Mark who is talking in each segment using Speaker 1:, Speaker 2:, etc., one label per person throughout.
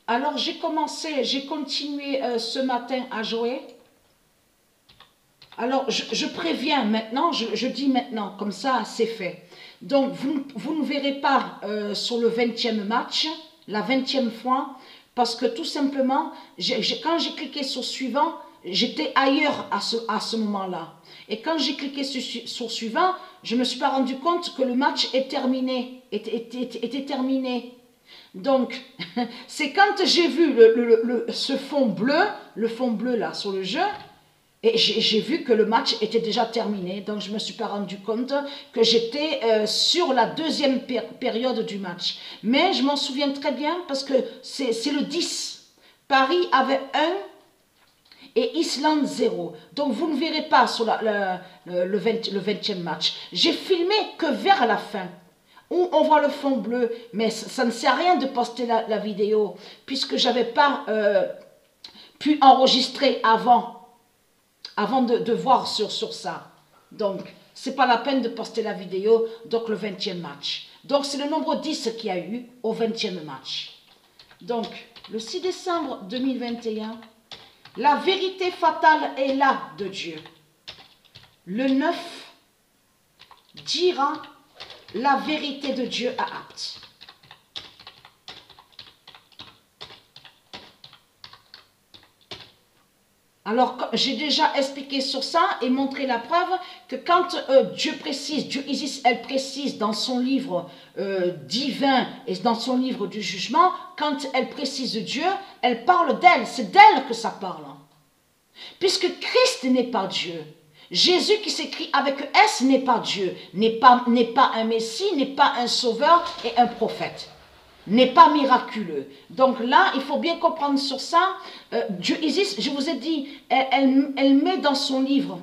Speaker 1: Alors j'ai continué ce matin à jouer. Alors je préviens maintenant, je dis maintenant, comme ça c'est fait. Donc vous ne verrez pas sur le 20e match, la 20e fois, parce que tout simplement, quand j'ai cliqué sur suivant, j'étais ailleurs à ce moment-là. Et quand j'ai cliqué sur suivant, je ne me suis pas rendu compte que le match est terminé, était terminé. Donc, c'est quand j'ai vu ce fond bleu, le fond bleu là sur le jeu, et j'ai vu que le match était déjà terminé. Donc, je ne me suis pas rendu compte que j'étais sur la deuxième période du match. Mais je m'en souviens très bien parce que c'est le 10. Paris avait 1 et Islande 0. Donc, vous ne verrez pas sur le 20e match. J'ai filmé que vers la fin, où on voit le fond bleu, mais ça ne sert à rien de poster la vidéo, puisque je n'avais pas pu enregistrer avant de voir sur ça. Donc, ce n'est pas la peine de poster la vidéo, donc le 20e match. Donc, c'est le nombre 10 qu'il y a eu au 20e match. Donc, le 6 décembre 2021, la vérité fatale est là de Dieu. Le 9 dira la vérité de Dieu à Apt. Alors, j'ai déjà expliqué sur ça et montré la preuve que quand Dieu Isis, elle précise dans son livre divin et dans son livre du jugement, quand elle précise Dieu, elle parle d'elle, c'est d'elle que ça parle. Puisque Christ n'est pas Dieu. Jésus qui s'écrit avec S n'est pas Dieu, n'est pas un Messie, n'est pas un sauveur et un prophète. N'est pas miraculeux. Donc là, il faut bien comprendre sur ça. Dieu Isis, je vous ai dit, elle met dans son livre,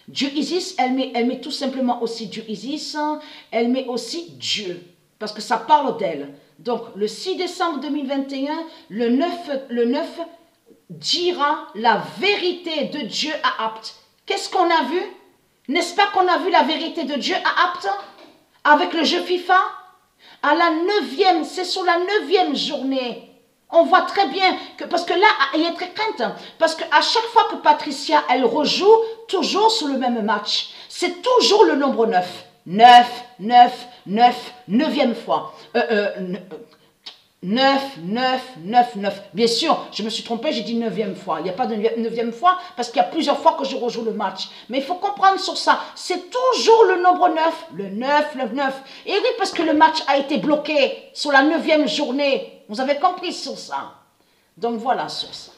Speaker 1: Dieu Isis, elle met tout simplement aussi Dieu Isis, elle met aussi Dieu, parce que ça parle d'elle. Donc le 6 décembre 2021, le 9 dira la vérité de Dieu à Apt. Qu'est-ce qu'on a vu? N'est-ce pas qu'on a vu la vérité de Dieu à Apt avec le jeu FIFA? À la 9e, c'est sur la 9e journée. On voit très bien que, parce que là, il y a très crainte, parce qu'à chaque fois que Patricia, elle rejoue, toujours sur le même match, c'est toujours le nombre 9. 9, 9, 9, 9e fois. 9, 9, 9, 9. Bien sûr, je me suis trompée, j'ai dit 9e fois. Il n'y a pas de 9e fois parce qu'il y a plusieurs fois que je rejoue le match. Mais il faut comprendre sur ça. C'est toujours le nombre 9. Le 9, le 9. Et oui, parce que le match a été bloqué sur la 9e journée. Vous avez compris sur ça. Donc voilà sur ça.